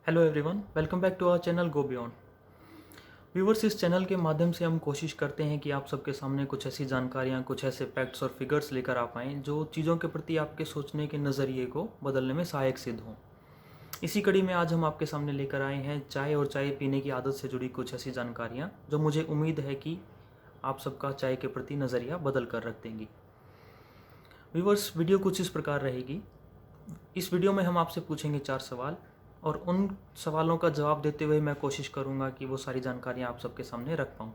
Hello everyone, welcome back to our channel go beyond. Viewers, इस चैनल के माध्यम से हम कोशिश करते हैं कि आप सबके सामने कुछ ऐसी जानकारियाँ, कुछ ऐसे फैक्ट्स और फिगर्स लेकर आ पाएँ जो चीज़ों के प्रति आपके सोचने के नज़रिए को बदलने में सहायक सिद्ध हों। इसी कड़ी में आज हम आपके सामने लेकर आए हैं चाय और चाय पीने की आदत से जुड़ी कुछ ऐसी जानकारियाँ जो मुझे उम्मीद है कि आप सबका चाय के प्रति नज़रिया बदल कर रख देंगी। व्यूवर्स, वीडियो कुछ इस प्रकार रहेगी। इस वीडियो में हम आपसे पूछेंगे 4 सवाल और उन सवालों का जवाब देते हुए मैं कोशिश करूंगा कि वो सारी जानकारियां आप सबके सामने रख पाऊँ।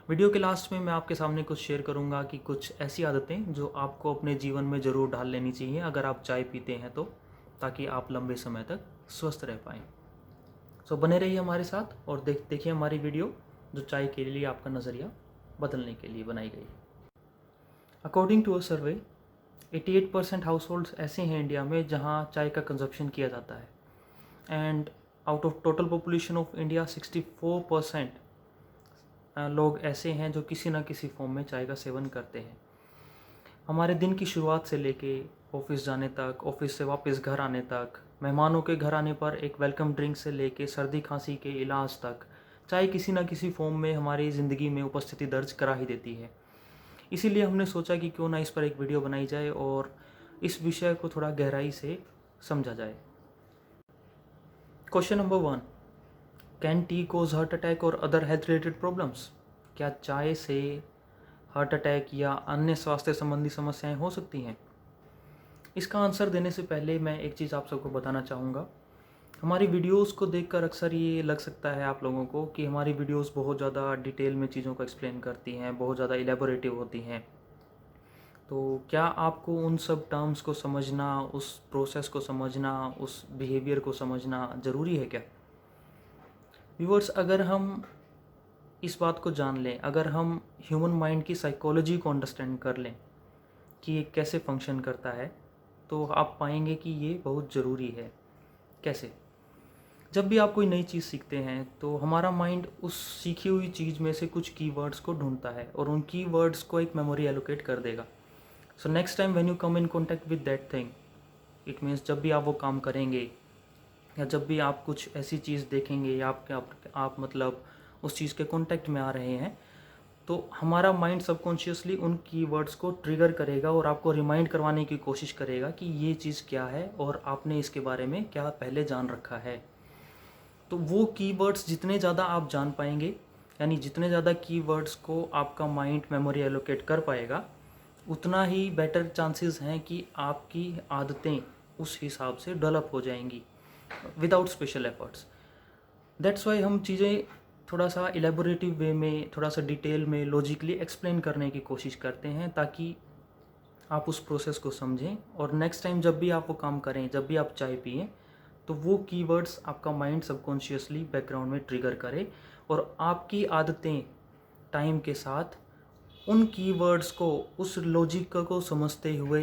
वीडियो के लास्ट में मैं आपके सामने कुछ शेयर करूंगा कि कुछ ऐसी आदतें जो आपको अपने जीवन में ज़रूर डाल लेनी चाहिए अगर आप चाय पीते हैं तो, ताकि आप लंबे समय तक स्वस्थ रह पाएँ। सो बने रहिए हमारे साथ और देखिए हमारी वीडियो जो चाय के लिए आपका नज़रिया बदलने के लिए बनाई गई है। According to a survey 88% households ऐसे हैं इंडिया में जहां चाय का कंजप्शन किया जाता है and out of total population of India 64% लोग ऐसे हैं जो किसी न किसी फॉर्म में चाय का सेवन करते हैं। हमारे दिन की शुरुआत से लेके ऑफिस जाने तक, ऑफिस से वापस घर आने तक, मेहमानों के घर आने पर एक वेलकम ड्रिंक से लेके सर्दी खांसी के इलाज तक चाय किसी न किसी फॉर्म में हमारी ज़िंदगी में उपस्थिति दर्ज करा ही देती है। इसीलिए हमने सोचा कि क्यों ना इस पर एक वीडियो बनाई जाए और इस विषय को थोड़ा गहराई से समझा जाए। Question number 1, can tea cause heart attack और अदर हेल्थ रिलेटेड प्रॉब्लम्स? क्या चाय से हार्ट अटैक या अन्य स्वास्थ्य संबंधी समस्याएं हो सकती हैं? इसका आंसर देने से पहले मैं एक चीज़ आप सबको बताना चाहूँगा। हमारी वीडियोस को देखकर अक्सर ये लग सकता है आप लोगों को कि हमारी वीडियोस बहुत ज़्यादा डिटेल में चीज़ों को एक्सप्लेन करती हैं, बहुत ज़्यादा इलेबोरेटिव होती हैं। तो क्या आपको उन सब टर्म्स को समझना, उस प्रोसेस को समझना, उस बिहेवियर को समझना ज़रूरी है क्या? व्यूअर्स, अगर हम इस बात को जान लें, अगर हम ह्यूमन माइंड की साइकोलॉजी को अंडरस्टैंड कर लें कि ये कैसे फंक्शन करता है, तो आप पाएंगे कि ये बहुत ज़रूरी है। कैसे? जब भी आप कोई नई चीज़ सीखते हैं तो हमारा माइंड उस सीखी हुई चीज़ में से कुछ कीवर्ड्स को ढूंढता है और उन कीवर्ड्स को एक मेमोरी एलोकेट कर देगा। So next time when you come in contact with that thing, it means जब भी आप वो काम करेंगे या जब भी आप कुछ ऐसी चीज़ देखेंगे या आप मतलब उस चीज़ के कॉन्टैक्ट में आ रहे हैं, तो हमारा माइंड सबकॉन्शियसली उन कीवर्ड्स को ट्रिगर करेगा और आपको रिमाइंड करवाने की कोशिश करेगा कि ये चीज़ क्या है और आपने इसके बारे में क्या पहले जान रखा है। तो वो कीवर्ड्स जितने ज़्यादा आप जान पाएंगे, यानी जितने ज़्यादा कीवर्ड्स को आपका माइंड मेमोरी एलोकेट कर पाएगा, उतना ही बेटर चांसेस हैं कि आपकी आदतें उस हिसाब से डेवलप हो जाएंगी without special efforts. That's why हम चीज़ें थोड़ा सा इलेबोरेटिव वे में, थोड़ा सा डिटेल में, लॉजिकली एक्सप्लेन करने की कोशिश करते हैं ताकि आप उस प्रोसेस को समझें और नेक्स्ट टाइम जब भी आप वो काम करें, जब भी आप चाय पिएं, तो वो कीवर्ड्स आपका माइंड सबकॉन्शियसली बैकग्राउंड में ट्रिगर करे और आपकी आदतें टाइम के साथ उन कीवर्ड्स को, उस लॉजिक को समझते हुए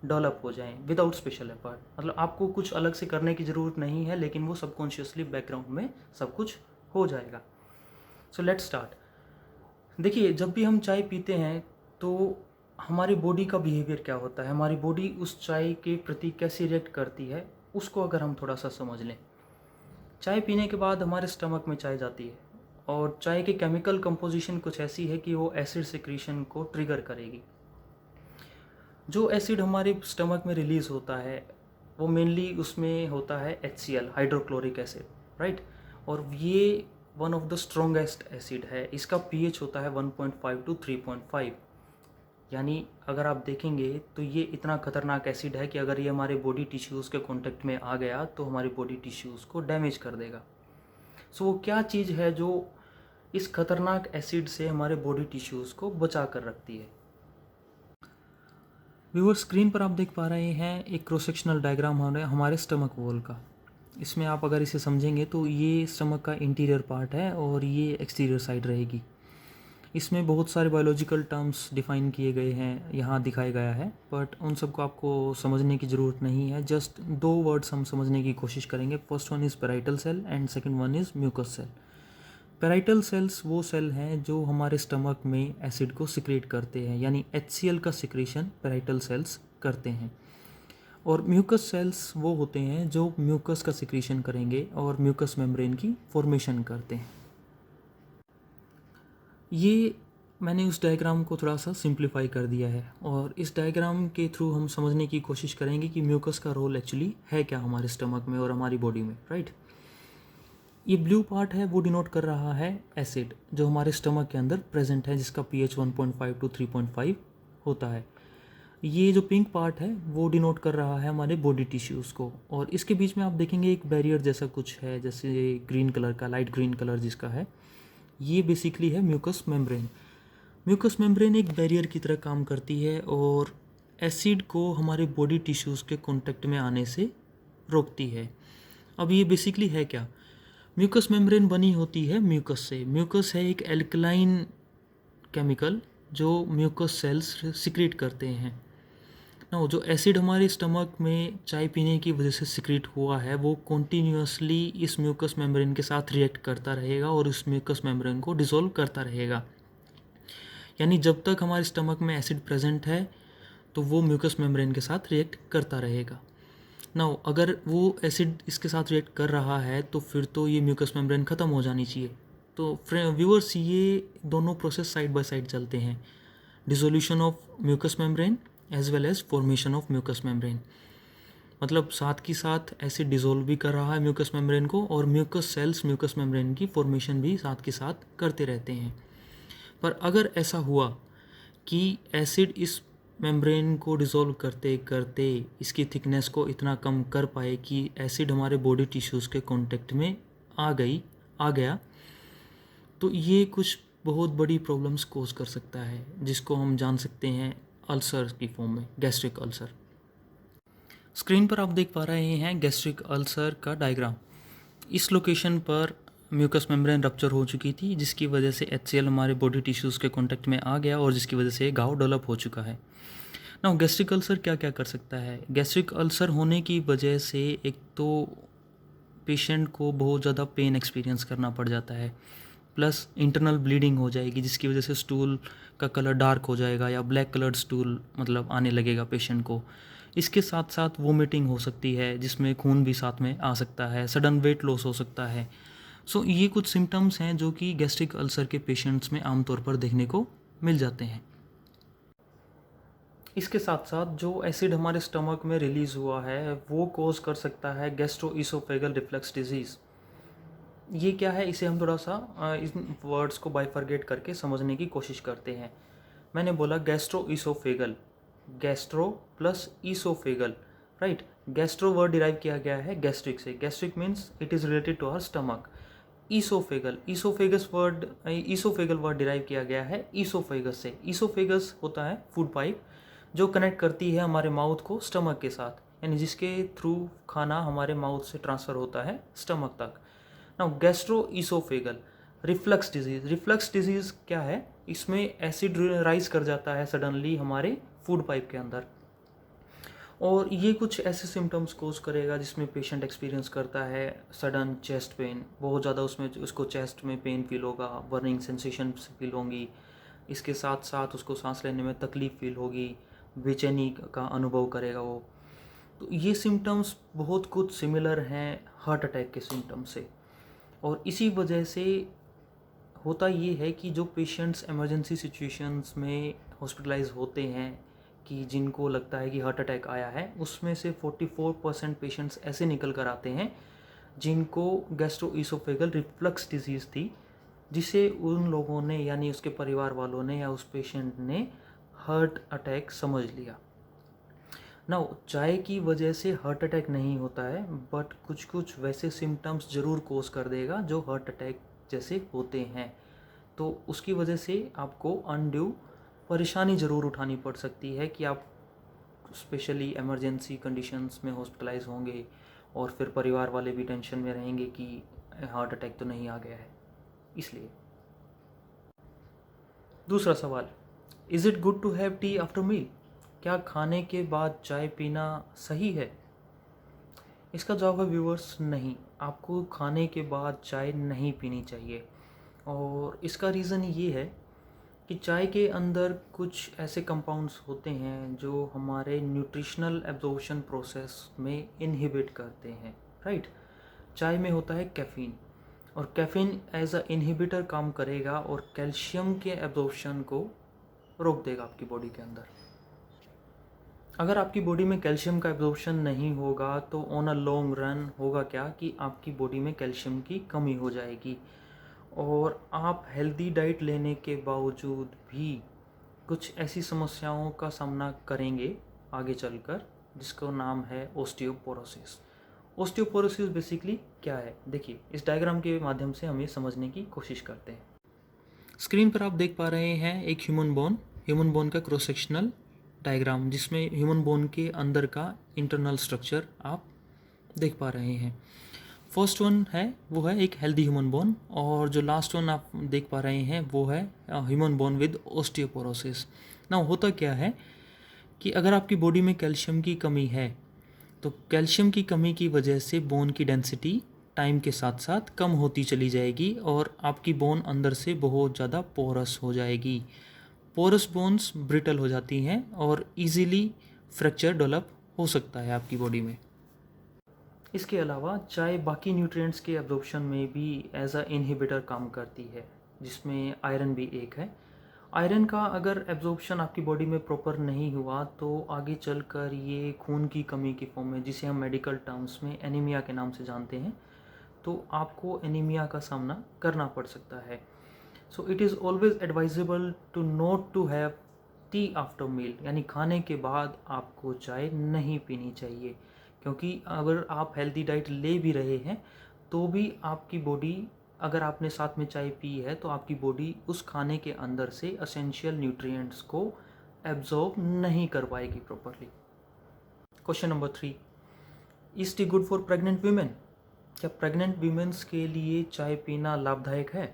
डेवलप हो जाएं विदाउट स्पेशल एफर्ट। मतलब आपको कुछ अलग से करने की ज़रूरत नहीं है, लेकिन वो सबकॉन्शियसली बैकग्राउंड में सब कुछ हो जाएगा। So let's start. देखिए, जब भी हम चाय पीते हैं तो हमारी बॉडी का बिहेवियर क्या होता है, हमारी बॉडी उस चाय के प्रति कैसे रिएक्ट करती है, उसको अगर हम थोड़ा सा समझ लें। चाय पीने के बाद हमारे स्टमक में चाय जाती है और चाय की केमिकल कंपोजिशन कुछ ऐसी है कि वो एसिड सिक्रीशन को ट्रिगर करेगी। जो एसिड हमारे स्टमक में रिलीज़ होता है वो मेनली उसमें होता है HCl, हाइड्रोक्लोरिक एसिड, राइट। और ये one of the strongest acid है। इसका pH होता है 1.5 to 3.5। यानी अगर आप देखेंगे तो ये इतना खतरनाक एसिड है कि अगर ये हमारे बॉडी टिश्यूज़ के कांटेक्ट में आ गया तो हमारी बॉडी टिश्यूज़ को डैमेज कर देगा। सो वो क्या चीज़ है जो इस खतरनाक एसिड से हमारे बॉडी टिश्यूज़ को बचा कर रखती है? व्यूअर, स्क्रीन पर आप देख पा रहे हैं एक क्रॉस सेक्शनल डायग्राम हमारे स्टमक वॉल का। इसमें आप अगर इसे समझेंगे तो ये स्टमक का इंटीरियर पार्ट है और ये एक्सटीरियर साइड रहेगी। इसमें बहुत सारे बायोलॉजिकल टर्म्स डिफाइन किए गए हैं, यहाँ दिखाया गया है, बट उन सबको आपको समझने की ज़रूरत नहीं है। जस्ट दो वर्ड्स हम समझने की कोशिश करेंगे। First one is parietal cell and second one is mucous cell. Parietal cells वो सेल हैं जो हमारे स्टमक में एसिड को सिक्रेट करते हैं, यानी HCl का सिक्रेशन पेराइटल सेल्स करते हैं। और म्यूकस सेल्स वो होते हैं जो म्यूकस का सिक्रीशन करेंगे और म्यूकस मेम्ब्रेन की फॉर्मेशन करते हैं। ये मैंने उस डायग्राम को थोड़ा सा सिंप्लीफाई कर दिया है और इस डायग्राम के थ्रू हम समझने की कोशिश करेंगे कि म्यूकस का रोल एक्चुअली है क्या हमारे स्टमक में और हमारी बॉडी में, राइट। ये ब्लू पार्ट है वो डिनोट कर रहा है एसिड जो हमारे स्टमक के अंदर प्रेजेंट है, जिसका pH 1.5 to 3.5 होता है। ये जो पिंक पार्ट है वो डिनोट कर रहा है हमारे बॉडी टिश्यूज़ को, और इसके बीच में आप देखेंगे एक बैरियर जैसा कुछ है, जैसे ग्रीन कलर का, लाइट ग्रीन कलर जिसका है, ये बेसिकली है म्यूकस मेम्ब्रेन। म्यूकस मेम्ब्रेन एक बैरियर की तरह काम करती है और एसिड को हमारे बॉडी टिश्यूज़ के कांटेक्ट में आने से रोकती है। अब ये बेसिकली है क्या? म्यूकस मेम्ब्रेन बनी होती है म्यूकस से। म्यूकस है एक एल्कलाइन केमिकल जो म्यूकस सेल्स सिक्रीट करते हैं। ना जो एसिड हमारे स्टमक में चाय पीने की वजह से सिक्रीट हुआ है वो कॉन्टीन्यूसली इस म्यूकस मेम्ब्रेन के साथ रिएक्ट करता रहेगा और उस म्यूकस मेम्ब्रेन को डिसॉल्व करता रहेगा। यानी जब तक हमारे स्टमक में एसिड प्रेजेंट है तो वो म्यूकस मेम्ब्रेन के साथ रिएक्ट करता रहेगा। ना अगर वो एसिड इसके साथ रिएक्ट कर रहा है तो फिर तो ये म्यूकस मेम्ब्रेन ख़त्म हो जानी चाहिए। तो व्यूअर्स, ये दोनों प्रोसेस साइड बाय साइड चलते हैं, dissolution of mucous membrane as well as formation of mucous membrane. मतलब साथ की साथ एसिड डिसोल्व भी कर रहा है म्यूकस मेम्ब्रेन को और म्यूकस सेल्स म्यूकस मेम्ब्रेन की फॉर्मेशन भी साथ के साथ करते रहते हैं। पर अगर ऐसा हुआ कि एसिड इस मेम्ब्रेन को डिसॉल्व करते करते इसकी थिकनेस को इतना कम कर पाए कि एसिड हमारे बॉडी टिश्यूज़ के कांटेक्ट में आ गया, तो ये कुछ बहुत बड़ी प्रॉब्लम्स कोज कर सकता है, जिसको हम जान सकते हैं अल्सर की फॉर्म में, गैस्ट्रिक अल्सर। स्क्रीन पर आप देख पा रहे हैं गैस्ट्रिक अल्सर का डायग्राम। इस लोकेशन पर म्यूकस मेम्ब्रेन रप्चर हो चुकी थी, जिसकी वजह से HCl हमारे बॉडी टिश्यूज़ के कांटेक्ट में आ गया और जिसकी वजह से घाव डेवलप हो चुका है। ना गैस्ट्रिक अल्सर क्या क्या कर सकता है? गैस्ट्रिक अल्सर होने की वजह से एक तो पेशेंट को बहुत ज़्यादा पेन एक्सपीरियंस करना पड़ जाता है, प्लस इंटरनल ब्लीडिंग हो जाएगी जिसकी वजह से स्टूल का कलर डार्क हो जाएगा या ब्लैक कलर्ड स्टूल मतलब आने लगेगा पेशेंट को। इसके साथ साथ वोमिटिंग हो सकती है जिसमें खून भी साथ में आ सकता है, सडन वेट लॉस हो सकता है। सो ये कुछ सिम्टम्स हैं जो कि गैस्ट्रिक अल्सर के पेशेंट्स में आमतौर पर देखने को मिल जाते हैं। इसके साथ साथ जो एसिड हमारे स्टमक में रिलीज़ हुआ है वो कोज कर सकता है गैस्ट्रोइसोफेगल रिफ्लक्स डिजीज़। ये क्या है, इसे हम थोड़ा सा इन वर्ड्स को बाइफरगेट करके समझने की कोशिश करते हैं। मैंने बोला gastroesophageal, gastro plus esophageal, right. Gastro word derive किया गया है गैस्ट्रिक से। Gastric means it is related to our stomach. Esophageal word derive किया गया है ईसोफेगस से। ईसोफेगस होता है फूड पाइप जो कनेक्ट करती है हमारे माउथ को स्टमक के साथ, यानी जिसके थ्रू खाना हमारे माउथ से ट्रांसफ़र होता है स्टमक तक। Now gastro oesophageal reflux disease. Reflux disease क्या है? इसमें एसिड राइज कर जाता है सडनली हमारे फूड पाइप के अंदर, और ये कुछ ऐसे सिम्टम्स कोज करेगा जिसमें पेशेंट एक्सपीरियंस करता है सडन चेस्ट पेन, बहुत ज़्यादा उसमें उसको चेस्ट में पेन फील होगा, बर्निंग सेंसेशन फील होंगी। इसके साथ साथ उसको सांस लेने में तकलीफ़ फील होगी, बेचैनी का अनुभव करेगा वो। तो ये सिम्टम्स बहुत कुछ सिमिलर हैं हार्ट अटैक के सिम्टम्स से, और इसी वजह से होता ये है कि जो पेशेंट्स इमरजेंसी सिचुएशंस में हॉस्पिटलाइज होते हैं कि जिनको लगता है कि हार्ट अटैक आया है, उसमें से 44% पेशेंट्स ऐसे निकल कर आते हैं जिनको गैस्ट्रोइसोफेगल रिफ्लक्स डिजीज़ थी, जिसे उन लोगों ने यानी उसके परिवार वालों ने या उस पेशेंट ने हार्ट अटैक समझ लिया। ना चाय की वजह से हार्ट अटैक नहीं होता है, बट कुछ कुछ वैसे सिम्टम्स ज़रूर कोज कर देगा जो हार्ट अटैक जैसे होते हैं। तो उसकी वजह से आपको अनड्यू परेशानी ज़रूर उठानी पड़ सकती है कि आप स्पेशली इमरजेंसी कंडीशंस में हॉस्पिटलाइज होंगे और फिर परिवार वाले भी टेंशन में रहेंगे कि हार्ट अटैक तो नहीं आ गया है। इसलिए दूसरा सवाल, is it good to have tea after meal? क्या खाने के बाद चाय पीना सही है? इसका जवाब है व्यूअर्स, नहीं। आपको खाने के बाद चाय नहीं पीनी चाहिए, और इसका रीज़न ये है कि चाय के अंदर कुछ ऐसे कंपाउंड्स होते हैं जो हमारे न्यूट्रिशनल एब्जॉर्प्शन प्रोसेस में इनहिबिट करते हैं, राइट। चाय में होता है कैफ़ीन, और कैफ़ीन एज अ इनहिबिटर काम करेगा और कैल्शियम के एब्जॉर्प्शन को रोक देगा आपकी बॉडी के अंदर। अगर आपकी बॉडी में कैल्शियम का एब्जॉर्प्शन नहीं होगा तो ऑन अ लॉन्ग रन होगा क्या कि आपकी बॉडी में कैल्शियम की कमी हो जाएगी, और आप हेल्दी डाइट लेने के बावजूद भी कुछ ऐसी समस्याओं का सामना करेंगे आगे चलकर, जिसका नाम है ओस्टियोपोरोसिस। ओस्टियोपोरोसिस बेसिकली क्या है, देखिए इस डायग्राम के माध्यम से हम ये समझने की कोशिश करते हैं। स्क्रीन पर आप देख पा रहे हैं एक ह्यूमन बोन का क्रॉस सेक्शनल डायग्राम, जिसमें ह्यूमन बोन के अंदर का इंटरनल स्ट्रक्चर आप देख पा रहे हैं। फर्स्ट वन है वो है एक हेल्दी ह्यूमन बोन, और जो लास्ट वन आप देख पा रहे हैं वो है ह्यूमन बोन विद ओस्टियोपोरोसिस। ना होता क्या है कि अगर आपकी बॉडी में कैल्शियम की कमी है तो कैल्शियम की कमी की वजह से बोन की डेंसिटी टाइम के साथ साथ कम होती चली जाएगी और आपकी बोन अंदर से बहुत ज़्यादा पोरस हो जाएगी। पोरस बोन्स ब्रिटल हो जाती हैं और इजीली फ्रैक्चर डेवलप हो सकता है आपकी बॉडी में। इसके अलावा चाय बाकी न्यूट्रिएंट्स के एब्जॉर्प्शन में भी एज अ इनहिबिटर काम करती है, जिसमें आयरन भी एक है। आयरन का अगर एब्जॉर्प्शन आपकी बॉडी में प्रॉपर नहीं हुआ तो आगे चलकर ये खून की कमी की फॉर्म में, जिसे हम मेडिकल टर्म्स में एनीमिया के नाम से जानते हैं, तो आपको एनीमिया का सामना करना पड़ सकता है। So it is always advisable to not to have tea after meal, यानी खाने के बाद आपको चाय नहीं पीनी चाहिए, क्योंकि अगर आप हेल्दी डाइट ले भी रहे हैं तो भी आपकी बॉडी, अगर आपने साथ में चाय पी है तो आपकी बॉडी उस खाने के अंदर से एसेंशियल न्यूट्रिएंट्स को एब्जॉर्ब नहीं कर पाएगी properly. Question number 3, is T good for pregnant women? क्या प्रेग्नेंट वीमेंस के लिए चाय पीना लाभदायक है?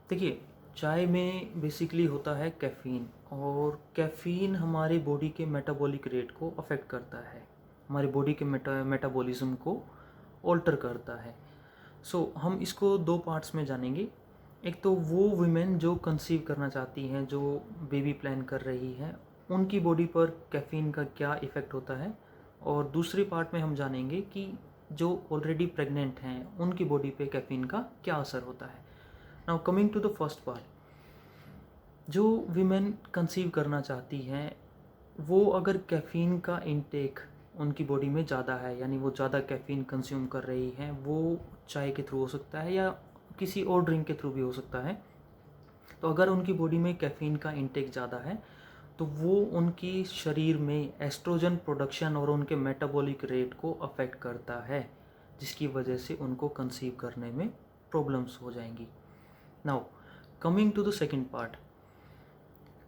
देखिए, चाय में बेसिकली होता है कैफ़ीन, और कैफ़ीन हमारी बॉडी के मेटाबॉलिक रेट को अफेक्ट करता है, हमारी बॉडी के मेटाबॉलिज्म को ऑल्टर करता है। सो हम इसको दो पार्ट्स में जानेंगे। एक तो वो वुमेन जो कंसीव करना चाहती हैं, जो बेबी प्लान कर रही हैं, उनकी बॉडी पर कैफ़ीन का क्या इफ़ेक्ट होता है, और दूसरी पार्ट में हम जानेंगे कि जो ऑलरेडी प्रेग्नेंट हैं उनकी बॉडी पे कैफ़ीन का क्या असर होता है। Now coming to the first part, जो वीमेन कंसीव करना चाहती हैं वो अगर कैफ़ीन का इंटेक उनकी बॉडी में ज़्यादा है, यानी वो ज़्यादा कैफ़ीन कंज्यूम कर रही हैं, वो चाय के थ्रू हो सकता है या किसी और ड्रिंक के थ्रू भी हो सकता है। तो अगर उनकी बॉडी में कैफ़ीन का इंटेक ज़्यादा है तो वो उनकी शरीर में एस्ट्रोजन प्रोडक्शन और उनके मेटाबॉलिक रेट को अफेक्ट करता है, जिसकी वजह से उनको कंसीव करने में प्रॉब्लम्स हो जाएंगी। Now coming to the second part,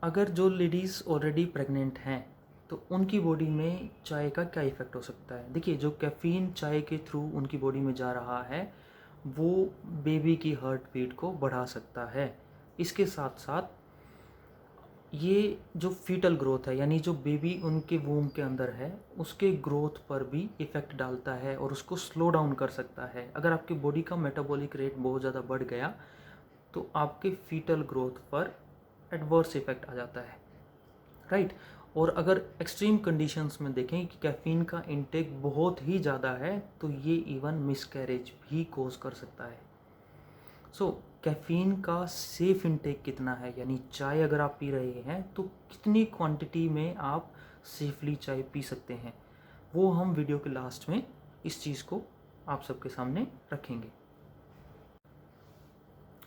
अगर जो लेडीज़ ऑलरेडी प्रेग्नेंट हैं तो उनकी बॉडी में चाय का क्या इफ़ेक्ट हो सकता है। देखिए, जो कैफ़ीन चाय के थ्रू उनकी बॉडी में जा रहा है वो बेबी की हार्ट बीट को बढ़ा सकता है। इसके साथ साथ ये जो फीटल ग्रोथ है, यानी जो बेबी उनके वूम के अंदर है, उसके ग्रोथ पर भी इफ़ेक्ट डालता है और उसको स्लो डाउन कर सकता है। अगर आपकी बॉडी का मेटाबॉलिक रेट बहुत ज़्यादा बढ़ गया तो आपके फीटल ग्रोथ पर एडवर्स इफ़ेक्ट आ जाता है, राइट। और अगर एक्सट्रीम कंडीशंस में देखें कि कैफ़ीन का इंटेक बहुत ही ज़्यादा है तो ये इवन मिसकैरेज भी कोज कर सकता है। सो कैफ़ीन का सेफ़ इंटेक कितना है, यानी चाय अगर आप पी रहे हैं तो कितनी क्वांटिटी में आप सेफली चाय पी सकते हैं, वो हम वीडियो के लास्ट में इस चीज़ को आप सबके सामने रखेंगे।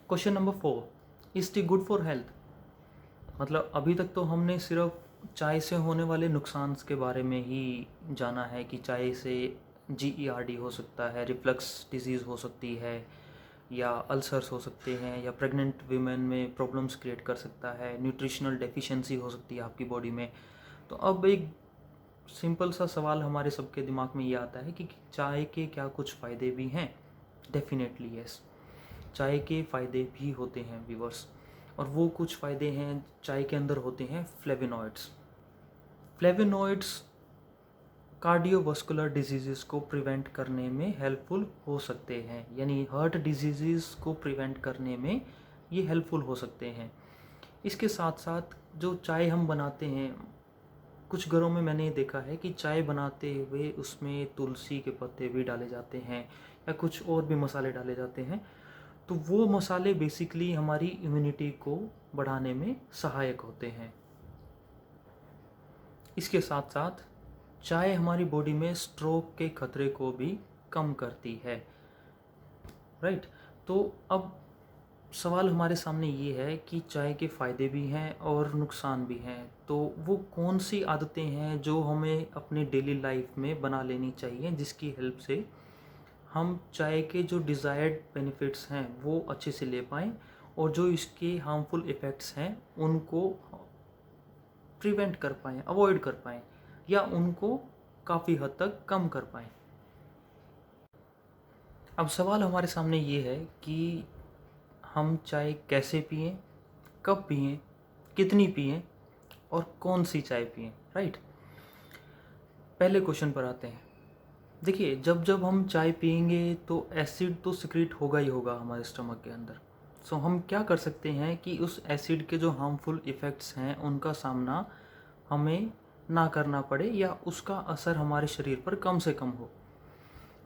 Question number 4, is T good for health? मतलब अभी तक तो हमने सिर्फ चाय से होने वाले नुकसान के बारे में ही जाना है कि चाय से GERD हो सकता है, रिफ्लक्स डिजीज़ हो सकती है, या अल्सर्स हो सकते हैं, या प्रेग्नेंट वीमेन में प्रॉब्लम्स क्रिएट कर सकता है, न्यूट्रिशनल डेफिशिएंसी हो सकती है आपकी बॉडी में। तो अब एक सिंपल सा सवाल हमारे सबके दिमाग में ये आता है कि चाय के क्या कुछ फ़ायदे भी हैं? डेफिनेटली यस, चाय के फ़ायदे भी होते हैं व्यूअर्स, और वो कुछ फ़ायदे हैं चाय के अंदर होते हैं फ्लेवोनॉइड्स। फ्लेवोनॉइड्स कार्डियोवास्कुलर डिजीज़ को प्रिवेंट करने में हेल्पफुल हो सकते हैं, यानी हार्ट डिजीज़ को प्रिवेंट करने में ये हेल्पफुल हो सकते हैं। इसके साथ साथ जो चाय हम बनाते हैं, कुछ घरों में मैंने देखा है कि चाय बनाते हुए उसमें तुलसी के पत्ते भी डाले जाते हैं या कुछ और भी मसाले डाले जाते हैं। तो वो मसाले बेसिकली हमारी इम्यूनिटी को बढ़ाने में सहायक होते हैं। इसके साथ साथ चाय हमारी बॉडी में स्ट्रोक के खतरे को भी कम करती है, राइट। तो अब सवाल हमारे सामने ये है कि चाय के फ़ायदे भी हैं और नुकसान भी हैं, तो वो कौन सी आदतें हैं जो हमें अपनी डेली लाइफ में बना लेनी चाहिए, जिसकी हेल्प से हम चाय के जो डिज़ायर्ड बेनिफिट्स हैं वो अच्छे से ले पाएँ और जो इसके हार्मफुल इफ़ेक्ट्स हैं उनको प्रिवेंट कर पाएँ, अवॉइड कर पाएँ या उनको काफ़ी हद तक कम कर पाएँ। अब सवाल हमारे सामने ये है कि हम चाय कैसे पिएं, कब पिएं, कितनी पिएं और कौन सी चाय पिएं, राइट। पहले क्वेश्चन पर आते हैं। देखिए, जब जब हम चाय पिएंगे तो एसिड तो सिक्रीट होगा ही होगा हमारे स्टमक के अंदर। सो हम क्या कर सकते हैं कि उस एसिड के जो हार्मफुल इफ़ेक्ट्स हैं उनका सामना हमें ना करना पड़े या उसका असर हमारे शरीर पर कम से कम हो।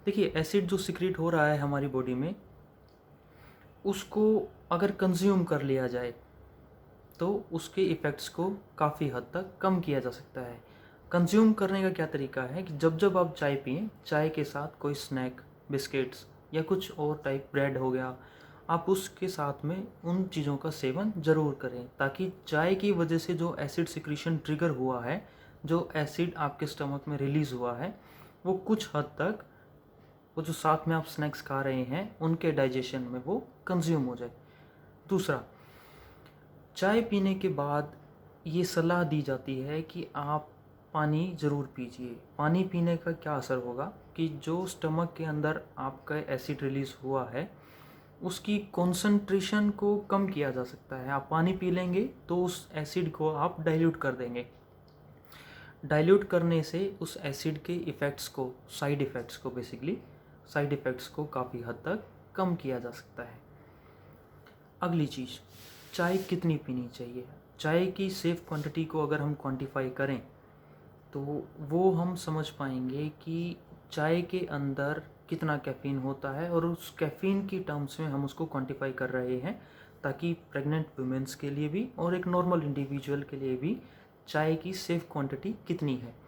देखिए, एसिड जो सिक्रीट हो रहा है हमारी बॉडी में, उसको अगर कंज्यूम कर लिया जाए तो उसके इफ़ेक्ट्स को काफ़ी हद तक कम किया जा सकता है। कंज्यूम करने का क्या तरीका है कि जब जब आप चाय पिएं, चाय के साथ कोई स्नैक, बिस्किट्स या कुछ और टाइप ब्रेड हो गया, आप उसके साथ में उन चीज़ों का सेवन ज़रूर करें, ताकि चाय की वजह से जो एसिड सिक्रीशन ट्रिगर हुआ है, जो एसिड आपके स्टमक में रिलीज़ हुआ है, वो कुछ हद तक वो जो साथ में आप स्नैक्स खा रहे हैं उनके डाइजेशन में वो कंज्यूम हो जाए। दूसरा, चाय पीने के बाद ये सलाह दी जाती है कि आप पानी ज़रूर पीजिए। पानी पीने का क्या असर होगा कि जो स्टमक के अंदर आपका एसिड रिलीज़ हुआ है उसकी कॉन्सेंट्रेशन को कम किया जा सकता है। आप पानी पी लेंगे तो उस एसिड को आप डाइल्यूट कर देंगे। डाइल्यूट करने से उस एसिड के इफ़ेक्ट्स को, साइड इफ़ेक्ट्स को बेसिकली, साइड इफ़ेक्ट्स को काफ़ी हद तक कम किया जा सकता है। अगली चीज़, चाय कितनी पीनी चाहिए। चाय की सेफ़ क्वांटिटी को अगर हम क्वांटिफाई करें तो वो हम समझ पाएंगे कि चाय के अंदर कितना कैफ़ीन होता है और उस कैफ़ीन की टर्म्स में हम उसको क्वांटिफाई कर रहे हैं, ताकि प्रेग्नेंट वुमेंस के लिए भी और एक नॉर्मल इंडिविजुअल के लिए भी चाय की सेफ़ क्वांटिटी कितनी है।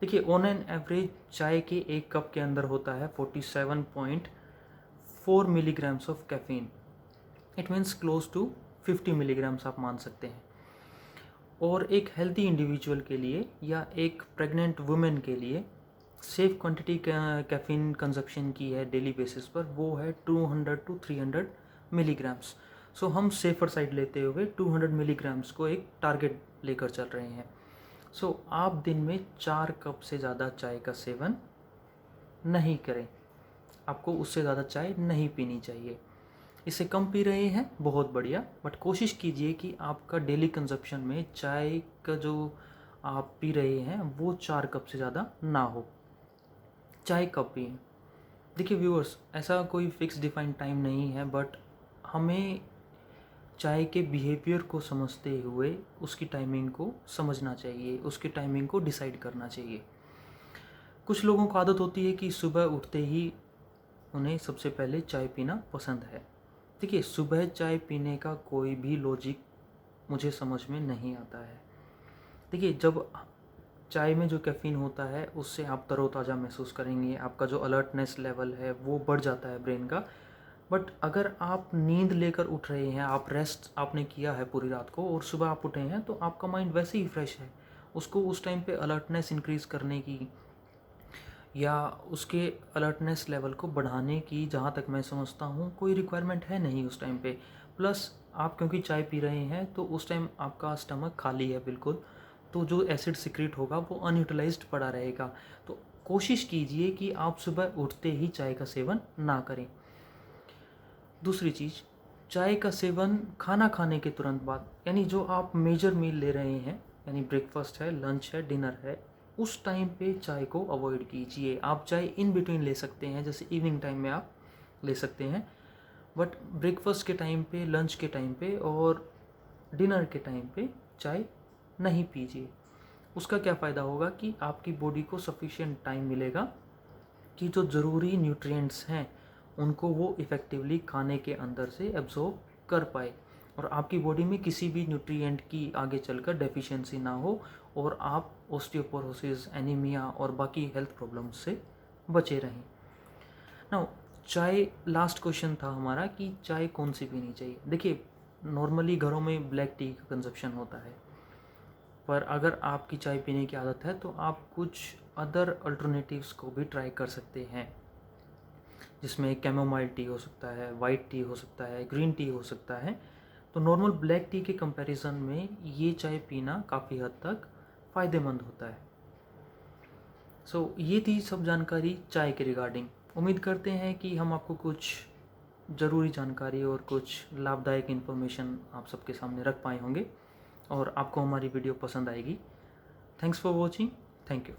देखिए, ऑन एन एवरेज चाय के एक कप के अंदर होता है 47.4 milligrams of caffeine. It means close to 50 milligrams आप मान सकते हैं। और एक हेल्दी इंडिविजुअल के लिए या एक प्रेग्नेंट वुमेन के लिए सेफ क्वांटिटी कैफ़ीन कंजप्शन की है डेली बेसिस पर, वो है 200 टू 300 मिलीग्राम्स। सो हम सेफ़र साइड लेते हुए 200 मिलीग्राम्स को एक टारगेट लेकर चल रहे हैं। सो आप दिन में 4 कप से ज़्यादा चाय का सेवन नहीं करें। आपको उससे ज़्यादा चाय नहीं पीनी चाहिए। इससे कम पी रहे हैं, बहुत बढ़िया, बट कोशिश कीजिए कि आपका डेली कंजप्शन में चाय का जो आप पी रहे हैं वो 4 कप से ज़्यादा ना हो। चाय कब पिएं? देखिए व्यूअर्स, ऐसा कोई फिक्स डिफाइंड टाइम नहीं है, बट हमें चाय के बिहेवियर को समझते हुए उसकी टाइमिंग को समझना चाहिए, उसकी टाइमिंग को डिसाइड करना चाहिए। कुछ लोगों को आदत होती है कि सुबह उठते ही उन्हें सबसे पहले चाय पीना पसंद है। देखिए, सुबह चाय पीने का कोई भी लॉजिक मुझे समझ में नहीं आता है। देखिए, जब चाय में जो कैफ़ीन होता है उससे आप तरोताज़ा महसूस करेंगे, आपका जो अलर्टनेस लेवल है वो बढ़ जाता है ब्रेन का। बट अगर आप नींद लेकर उठ रहे हैं, आप रेस्ट आपने किया है पूरी रात को और सुबह आप उठे हैं, तो आपका माइंड वैसे ही फ्रेश है। उसको उस टाइम पे अलर्टनेस इंक्रीज़ करने की या उसके अलर्टनेस लेवल को बढ़ाने की, जहाँ तक मैं समझता हूँ, कोई रिक्वायरमेंट है नहीं उस टाइम पे। प्लस आप क्योंकि चाय पी रहे हैं तो उस टाइम आपका स्टमक खाली है बिल्कुल, तो जो एसिड सिक्रीट होगा वो अनयूटिलाइज्ड पड़ा रहेगा। तो कोशिश कीजिए कि आप सुबह उठते ही चाय का सेवन ना करें। दूसरी चीज़, चाय का सेवन खाना खाने के तुरंत बाद, यानी जो आप मेजर मील ले रहे हैं, यानी ब्रेकफास्ट है, लंच है, डिनर है, उस टाइम पे चाय को अवॉइड कीजिए। आप चाय इन बिटवीन ले सकते हैं, जैसे इवनिंग टाइम में आप ले सकते हैं, बट ब्रेकफास्ट के टाइम पे, लंच के टाइम पे और डिनर के टाइम पे चाय नहीं पीजिए। उसका क्या फ़ायदा होगा कि आपकी बॉडी को सफिशिएंट टाइम मिलेगा कि जो ज़रूरी न्यूट्रिएंट्स हैं उनको वो इफ़ेक्टिवली खाने के अंदर से एब्जॉर्ब कर पाए और आपकी बॉडी में किसी भी न्यूट्रिएंट की आगे चलकर डेफिशिएंसी ना हो और आप ऑस्टियोपोरोसिस, एनीमिया और बाकी हेल्थ प्रॉब्लम्स से बचे रहें। नाउ चाय, लास्ट क्वेश्चन था हमारा कि चाय कौन सी पीनी चाहिए। देखिए, नॉर्मली घरों में ब्लैक टी का कंजप्शन होता है, पर अगर आपकी चाय पीने की आदत है तो आप कुछ अदर अल्टरनेटिव्स को भी ट्राई कर सकते हैं, जिसमें कैमोमाइल टी हो सकता है, वाइट टी हो सकता है, ग्रीन टी हो सकता है। तो नॉर्मल ब्लैक टी के कंपैरिजन में ये चाय पीना काफ़ी हद तक फ़ायदेमंद होता है। सो ये थी सब जानकारी चाय के रिगार्डिंग। उम्मीद करते हैं कि हम आपको कुछ ज़रूरी जानकारी और कुछ लाभदायक इन्फॉर्मेशन आप सबके सामने रख पाए होंगे और आपको हमारी वीडियो पसंद आएगी। Thanks for watching. Thank you.